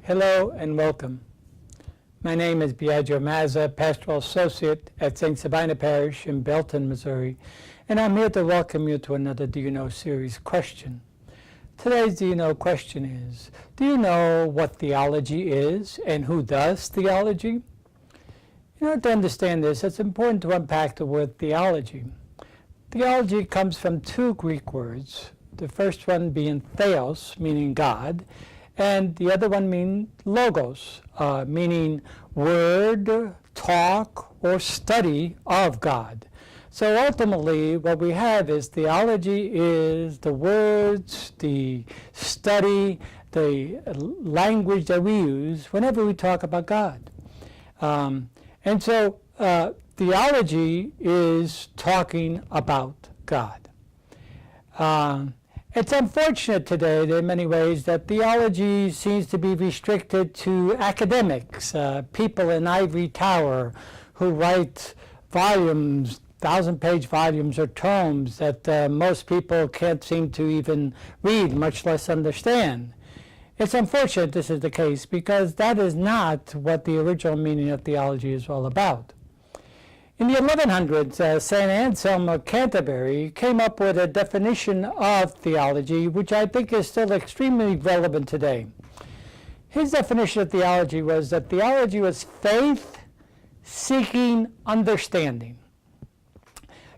Hello and welcome. My name is Biagio Mazza, Pastoral Associate at St. Sabina Parish in Belton, Missouri, and I'm here to welcome you to another Do You Know series question. Today's Do You Know question is, do you know what theology is and who does theology? To understand this, it's important to unpack the word theology. Theology comes from two Greek words, the first one being theos, meaning God, and the other one means logos, meaning word, talk, or study of God. So ultimately, what we have is theology is the words, the study, the language that we use whenever we talk about God. And so theology is talking about God. It's unfortunate today in many ways that theology seems to be restricted to academics, people in ivory tower who write volumes, 1,000-page volumes or tomes that most people can't seem to even read, much less understand. It's unfortunate this is the case because that is not what the original meaning of theology is all about. In the 1100s, St. Anselm of Canterbury came up with a definition of theology, which I think is still extremely relevant today. His definition of theology was that theology was faith seeking understanding.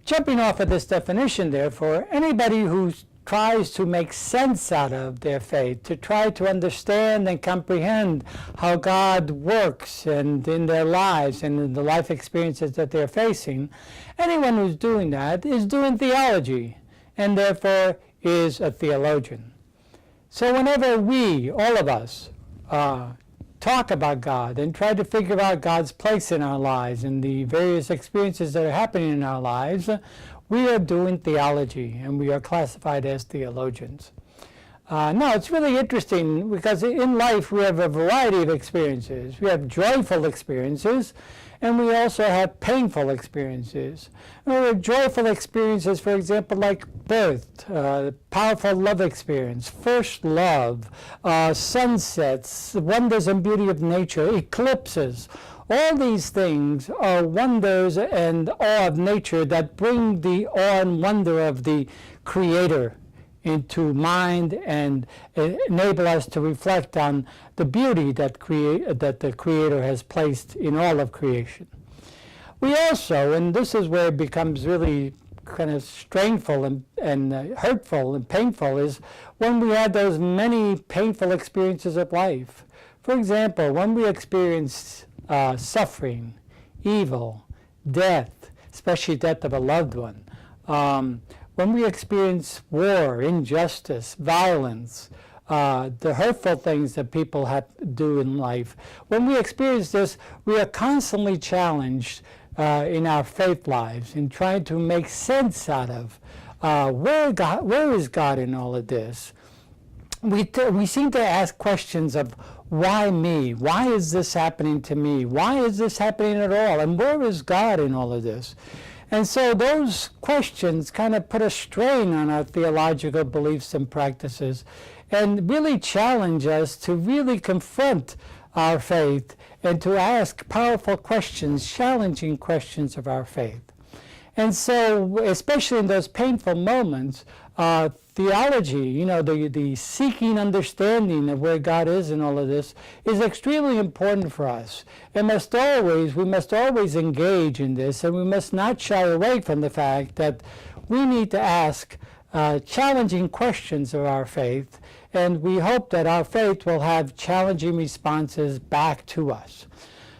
Jumping off of this definition, therefore, anybody who tries to make sense out of their faith, to try to understand and comprehend how God works and in their lives and in the life experiences that they're facing, anyone who's doing that is doing theology and therefore is a theologian. So whenever we, all of us, talk about God and try to figure out God's place in our lives and the various experiences that are happening in our lives, we are doing theology, and we are classified as theologians. Now, it's really interesting because in life we have a variety of experiences. We have joyful experiences, and we also have painful experiences. We have joyful experiences, for example, like birth, powerful love experience, first love, sunsets, wonders and beauty of nature, eclipses. All these things are wonders and awe of nature that bring the awe and wonder of the Creator into mind and enable us to reflect on the beauty that the Creator has placed in all of creation. We also, and this is where it becomes really kind of strainful and hurtful and painful, is when we have those many painful experiences of life. For example, when we experience suffering, evil, death, especially death of a loved one. When we experience war, injustice, violence, the hurtful things that people do in life, when we experience this, we are constantly challenged in our faith lives in trying to make sense out of where is God in all of this. We seem to ask questions of, why me? Why is this happening to me? Why is this happening at all? And where is God in all of this? And so those questions kind of put a strain on our theological beliefs and practices and really challenge us to really confront our faith and to ask powerful questions, challenging questions of our faith. And so, especially in those painful moments, theology, the seeking understanding of where God is in all of this is extremely important for us. We must always engage in this, and we must not shy away from the fact that we need to ask challenging questions of our faith, and we hope that our faith will have challenging responses back to us.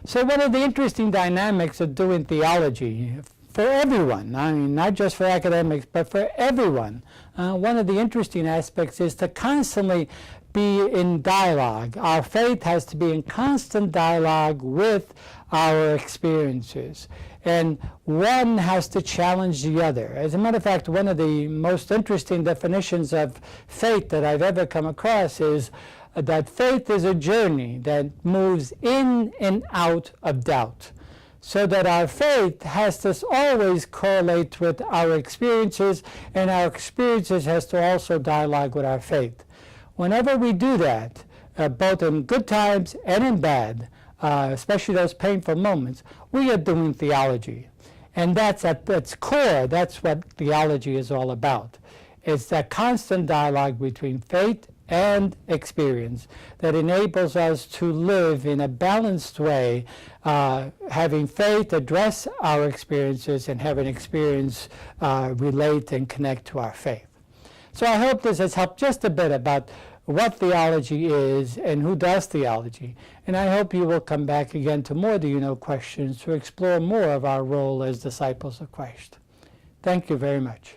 So one of the interesting dynamics of doing theology, for everyone, I mean, not just for academics, but for everyone. One of the interesting aspects is to constantly be in dialogue. Our faith has to be in constant dialogue with our experiences. And one has to challenge the other. As a matter of fact, one of the most interesting definitions of faith that I've ever come across is that faith is a journey that moves in and out of doubt. So that our faith has to always correlate with our experiences, and our experiences has to also dialogue with our faith. Whenever we do that, both in good times and in bad, especially those painful moments, we are doing theology. And that's at its core, that's what theology is all about. It's that constant dialogue between faith and experience that enables us to live in a balanced way, having faith address our experiences and having experience relate and connect to our faith. So I hope this has helped just a bit about what theology is and who does theology. And I hope you will come back again to more Do You Know questions to explore more of our role as disciples of Christ. Thank you very much.